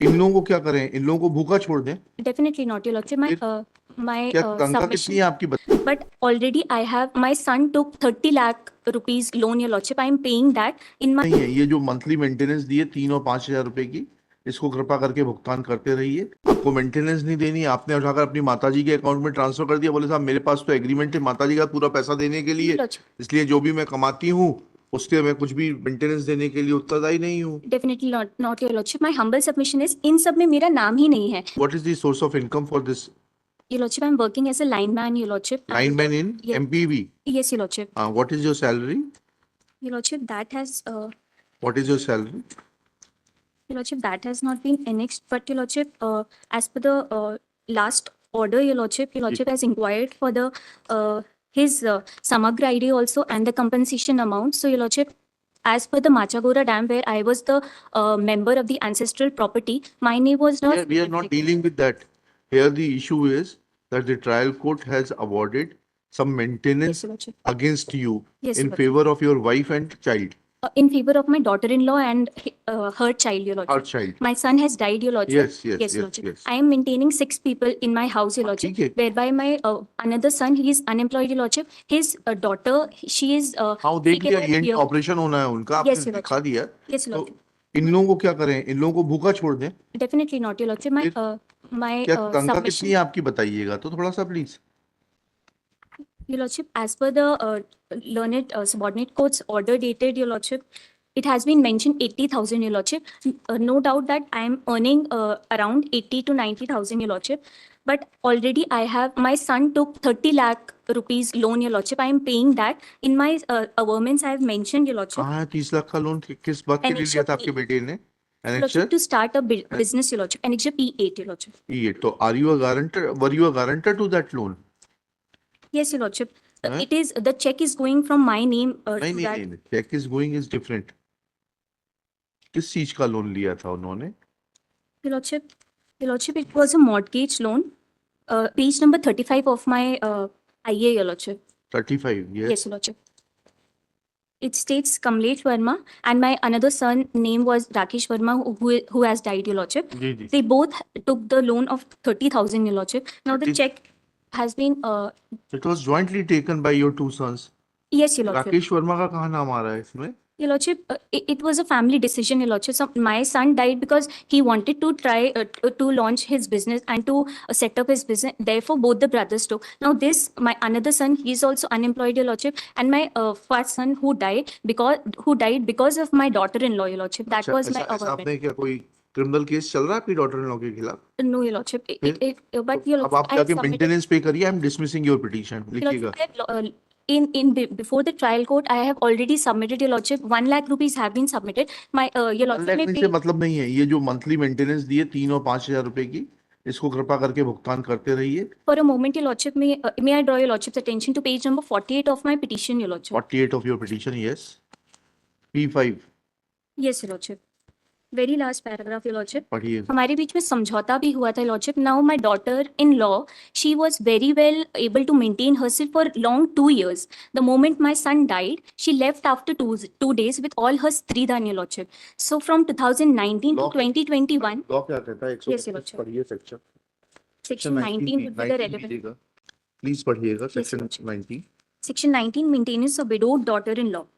इन लोगों को क्या करें? इन लोगों को भूखा छोड़ दें? Definitely not, your lordship. फिर My क्या तनख्वाह कितनी submission. है आपकी? But already I have, my son took 30 lakh rupees loan, your lordship. I am paying that in my. नहीं है। ये जो मंथली मेंटेनेंस दिए 3 और 5 हजार रुपए की, इसको कृपा करके भुगतान करते रहिए। आपको मेंटेनेंस नहीं देनी, आपने उठाकर अपनी माताजी के अकाउंट में ट्रांसफर कर दिया। बोले साहब मेरे पास तो एग्रीमेंट है माताजी का पूरा पैसा देने के लिए, Your lordship. इसलिए जो भी मैं कमाती हूँ उसके मैं कुछ भी मेंटेनेंस देने के लिए उत्तरदायी नहीं हूँ। Definitely not, your lordship. My humble submission is इन सब में मेरा नाम ही नहीं है. What is the source of income for this Your lordship, I am working as a lineman, your lordship. and, lineman in yeah, MPV? Yes, your lordship. What is your salary? Your lordship, that has What is your salary? your lordship, that has not been annexed, but your lordship, as per the last order, your lordship has inquired for the his Samagra ID also and the compensation amount. So your lordship, as per the Machagora Dam, where I was the member of the ancestral property, my name was not. We are not dealing with that. Here the issue is that the trial court has awarded some maintenance Yes, your lordship. against you Yes, in your favor of your wife and child, In favor of my daughter-in-law and her child, your lordship. her child. My son has died, your lordship. Yes, yes, Yes, yes, lordship. yes. I am maintaining 6 people in my house, your lordship. ठीक है। Whereby my another son, he is unemployed, your lordship. His daughter, she is. हाँ देख taken लिया, care ये of here. Operation होना है उनका, आपने Yes, your दिखा lordship. दिया। Yes, तो lordship. इन लोगों को क्या करें? इन लोगों को भूखा छोड़ दें? Definitely not, your lordship. My फिर क्या तनख्वाह कितनी submission. है आपकी? बताइएगा तो थोड़ा सा please. Your lordship, as per the learned subordinate court's order dated, your lordship, it has been mentioned 80,000, your lordship. No doubt that I am earning around 80 to 90,000, your lordship. But already I have, my son took 30 lakh rupees loan, your lordship. I am paying that in my averments. I have mentioned, your lordship. कहाँ है 30 लाख का loan? किस बात के लिए लिया था आपके बेटे ने? Your lordship, to start a business, your lordship. Annexure P8, your lordship. ये तो are you a guarantor? Were you a guarantor to that loan? Yes, your lordship. Huh? It is, the check is going from my name नहीं to नहीं that. नहीं, check is going is different. किस चीज का loan लिया था उन्होंने? Your lordship, it was a mortgage loan. Page number 35 of my IA, your lordship. 35, Yes, yes। your lordship. It states Kamlesh Verma, and my another son name was Rakesh Verma, who has died, your lordship. Ji ji. They both took the loan of 30,000, your lordship. Now the 30 check has been It was jointly taken by your two sons. yes, your lordship. Rakesh Verma का कहाँ नाम आ रहा है इसमें? Your lordship, it was a family decision, your lordship. So my son died because he wanted to try to launch his business and to set up his business. Therefore, both the brothers took. Now this, my another son, he is also unemployed, your lordship, and my first son who died because of my daughter-in-law, your lordship. That अच्छा, was my ऐसा averment. आपने क्या कोई criminal case चल रहा है आपकी daughter in law के खिलाफ? No, your lordship. But तो your अब आप lordship, I have जाके submitted. मेंटेनेंस पे करिए। I am dismissing your petition, Your लिखिएगा। lordship, I have, before the trial court, I have already submitted, your lordship. 1 lakh rupees have been submitted. My your lordship may से pay. मतलब नहीं है। ये जो monthly maintenance दिए 3 और 5 हजार रुपए की, इसको कृपा करके भुगतान करते रहिए। For a moment, your lordship, may I draw your lordship's attention to page number 48 of my petition, your lordship. 48 of your petition, yes। P5 Yes, your lordship. Very last paragraph, your lordship. पढ़िए। हमारे बीच में समझौता भी हुआ था, lordship. Now my daughter-in-law, she was very well able to maintain herself for long 2 years. The moment my son died, she left after 2 days with all her Stridhan, your lordship. So from 2019 to Law- 2021, law क्या कहता है? Yes, your lordship. पढ़िए section. section 19 would be the relevant. Please पढ़िएगा Yes, section Lordship. 19। Section 19, maintenance of widowed daughter-in-law.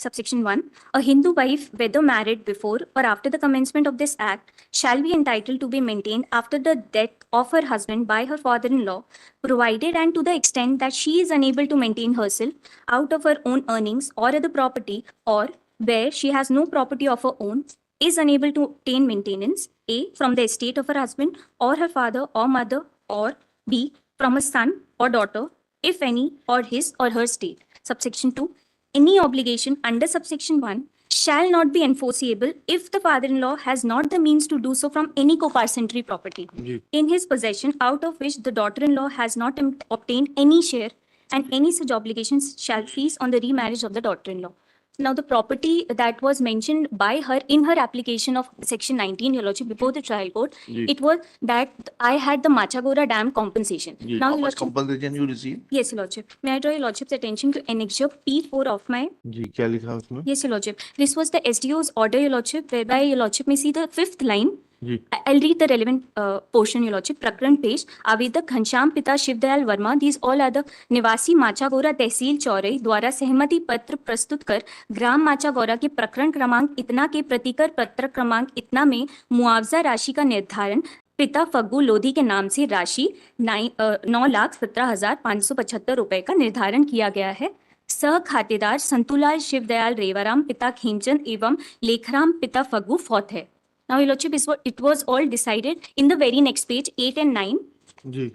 Subsection 1, a Hindu wife, whether married before or after the commencement of this act, shall be entitled to be maintained after the death of her husband by her father-in-law, provided and to the extent that she is unable to maintain herself out of her own earnings or other property, or where she has no property of her own, is unable to obtain maintenance, A, from the estate of her husband or her father or mother, or B, from a son or daughter, if any, or his or her state. Subsection 2, any obligation under subsection 1 shall not be enforceable if the father-in-law has not the means to do so from any co-parcentory property जी। in his possession out of which the daughter-in-law has not obtained any share, and any such obligations shall cease on the remarriage of the daughter-in-law. Now, the property that was mentioned by her in her application of Section 19, Your Lordship, before the trial court, जी it was that I had the Machagora Dam compensation. जी Now, how Your much Lordship, compensation you receive? yes, Your Lordship. May I draw Your Lordship's attention to Annexure P4 of my. जी क्या लिखा है उसमें? Yes, Your Lordship. This was the SDO's order, Your Lordship, whereby Your Lordship may see the fifth line. Ji I'll read the relevant portion, Your Lordship. Prakran page. आवेदक घनश्याम पिता Shivdayal Verma. These all are the निवासी माचागोरा तहसील चौरई द्वारा सहमति पत्र प्रस्तुत कर ग्राम माचागोरा के प्रकरण क्रमांक इतना के प्रतिकर पत्र क्रमांक इतना में मुआवजा राशि का निर्धारण पिता फग्गू लोधी के नाम से राशि 9,17,575 रुपए का निर्धारण किया गया है. सह खातेदार संतुलाल शिवदयाल रेवाराम पिता खेमचंद एवं लेखराम पिता फग्गू फौत है. Now, Your Lordship, it was all decided in the very next page, 8 and 9. Ji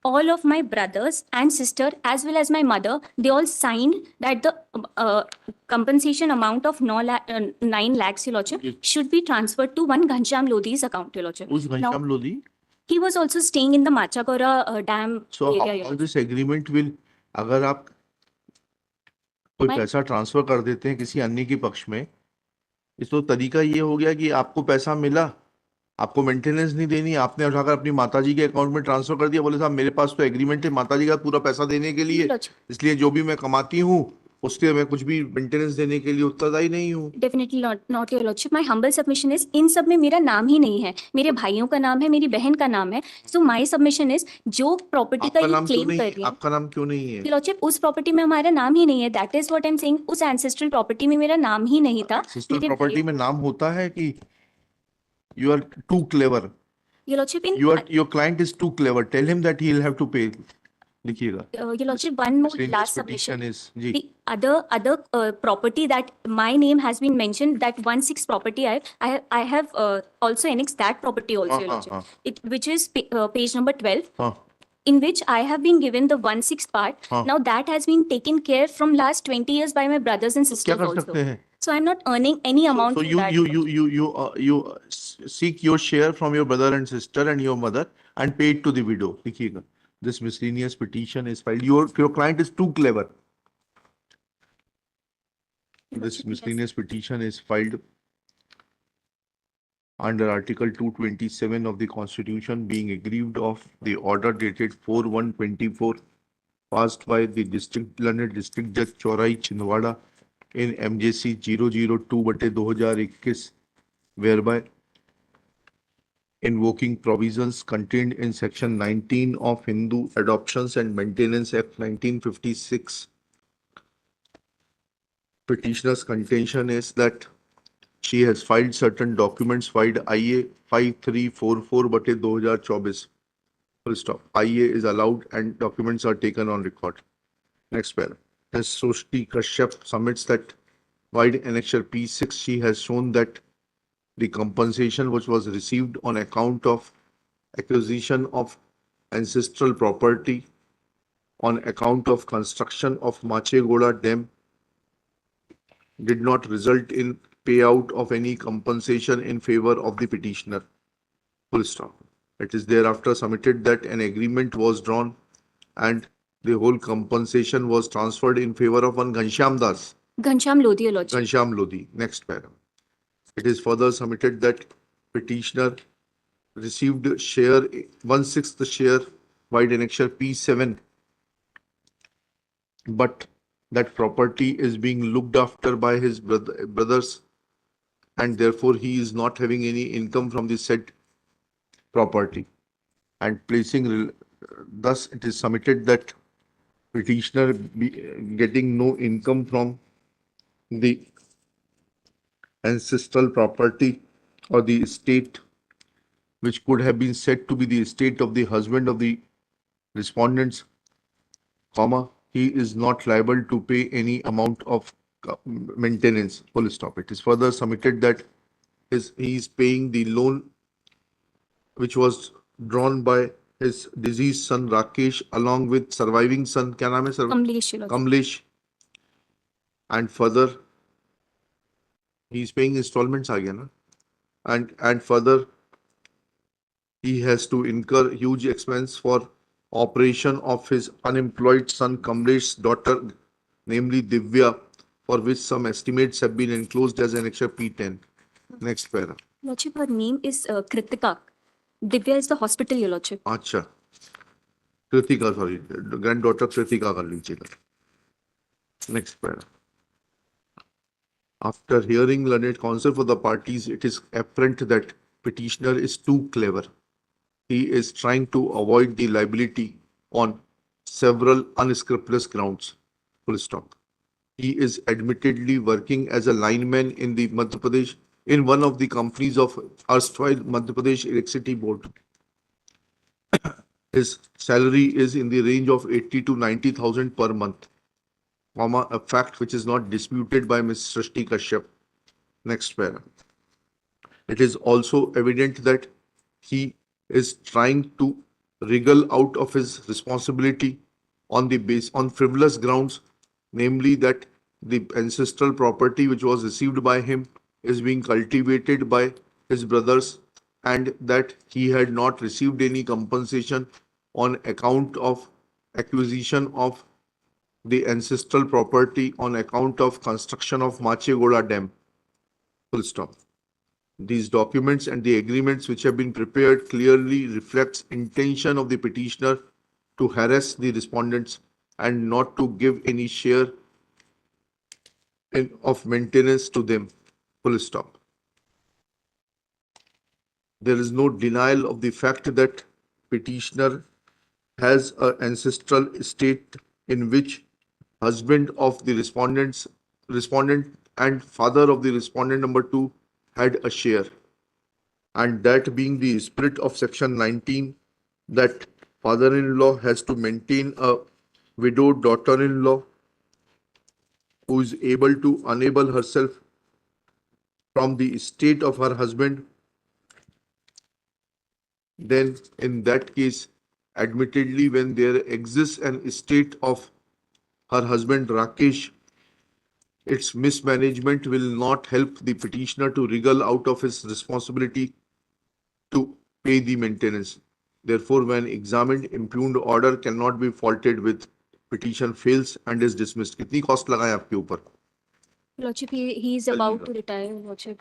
All of my brothers and sister, as well as my mother, they all signed that the compensation amount of 9 lakhs, Your Lordship, Yes. should be transferred to one Ghanshyam Lodhi's account, Your Lordship. उस Ghanshyam Lodhi. He was also staying in the Machagora dam So area, how Your all Lordship. this agreement will, अगर आप कोई मैं- पैसा transfer कर देते हैं किसी अन्य के पक्ष में, इस तो तरीका ये हो गया कि आपको पैसा मिला, आपको मेंटेनेंस नहीं देनी, आपने उठाकर अपनी माताजी के अकाउंट में ट्रांसफर कर दिया, बोले साहब मेरे पास तो एग्रीमेंट है माताजी का पूरा पैसा देने के लिए, Your Lordship. इसलिए जो भी मैं कमाती हूँ उसके मैं कुछ भी मेंटेनेंस देने के लिए उत्तरदायी नहीं हूँ. Definitely not, Your Lordship. My humble submission is इन सब में मेरा नाम ही नहीं है, मेरे भाइयों का नाम है, मेरी बहन का नाम है. So my submission is जो प्रॉपर्टी का आपका ये नाम क्यों क्लेम नहीं कर है? रही है, आपका नाम क्यों नहीं है? Your Lordship, उस प्रॉपर्टी में हमारा नाम ही नहीं है. That is what I am saying. उस एंसेस्ट्रल प्रॉपर्टी में मेरा नाम ही नहीं था. सिस्टर मेरे प्रॉपर्टी में नाम होता है कि you are too clever, Your Lordship, in your client is too clever, tell him that he will have to pay. लिखिएगा. Your Lordship, one more Miscellaneous last petition submission. is ji The other property that my name has been mentioned, that 1/6 property, I have also annexed that property also, Your हाँ Lordship. हाँ It which is page number 12. हाँ In which I have been given the 1/6 part. हाँ. Now that has been taken care from last 20 years by my brothers and क्या sisters कर also. सकते हैं? So I'm not earning any amount So from you that. seek your share from your brother and sister and your mother and pay it to the widow. लिखिएगा. This miscellaneous petition is filed. Your client is too clever. This miscellaneous petition is filed under Article 227 of the Constitution, being aggrieved of the order dated 4/1/24 passed by the Learned District Judge Chaurai Chindwara in MJC 002/2021, whereby invoking provisions contained in Section 19 of Hindu Adoptions and Maintenance Act 1956. Petitioner's contention is that she has filed certain documents filed IA 5344/2024. Full stop. IA is allowed and documents are taken on record. Next paragraph. Ms. Srushti Kashyap submits that while in Annexure P6, she has shown that the compensation which was received on account of acquisition of ancestral property on account of construction of Machegoda Dam did not result in payout of any compensation in favor of the petitioner. Full stop. It is thereafter submitted that an agreement was drawn and the whole compensation was transferred in favor of one Ghanshyam Das. Ghanshyam Lodhi, Your Lordship. Ghanshyam Lodhi. Next paragraph. It is further submitted that petitioner received share 1/6 share by annexure P7, but that property is being looked after by his brothers, and therefore he is not having any income from the said property. And thus it is submitted that petitioner getting no income from the ancestral property or the estate, which could have been said to be the estate of the husband of the respondents, comma, he is not liable to pay any amount of maintenance. Full stop. It is further submitted that he is paying the loan which was drawn by his deceased son Rakesh along with surviving son, क्या नाम है sir? Kamlesh, Your Lordship. Kamlesh. And further, he is paying installments आ गया ना? And further, he has to incur huge expense for operation of his unemployed son Kamlesh's daughter, namely Divya, for which some estimates have been enclosed as Annexure P10. Next para. Lordship, her name is Kritika. Divya is the hospital, Your Lordship. अच्छा, Kritika, sorry, granddaughter Kritika कर लीजिएगा. Next para. After hearing learned counsel for the parties, it is apparent that petitioner is too clever. He is trying to avoid the liability on several unscrupulous grounds. Full stop. He is admittedly working as a lineman in the Madhya Pradesh in one of the companies of erstwhile Madhya Pradesh Electricity Board. His salary is in the range of 80 to 90,000 per month, comma, a fact which is not disputed by Ms. Srishti Kashyap. Next para. It is also evident that he is trying to wriggle out of his responsibility on frivolous grounds, namely that the ancestral property which was received by him is being cultivated by his brothers, and that he had not received any compensation on account of acquisition of the ancestral property on account of construction of Machegoda Dam. Full stop. These documents and the agreements which have been prepared clearly reflects intention of the petitioner to harass the respondents and not to give any share of maintenance to them. Full stop. There is no denial of the fact that petitioner has an ancestral estate in which husband of the respondent and father of the respondent number 2 had a share, and that being the spirit of section 19, that father-in-law has to maintain a widowed daughter-in-law who is able to enable herself from the estate of her husband, then in that case, admittedly, when there exists an estate of her husband Rakesh, its mismanagement will not help the petitioner to wriggle out of his responsibility to pay the maintenance. Therefore, when examined, impugned order cannot be faulted with. Petition fails and is dismissed. कितनी cost लगाए आपके ऊपर? Lordship, he is about to retire, Lordship.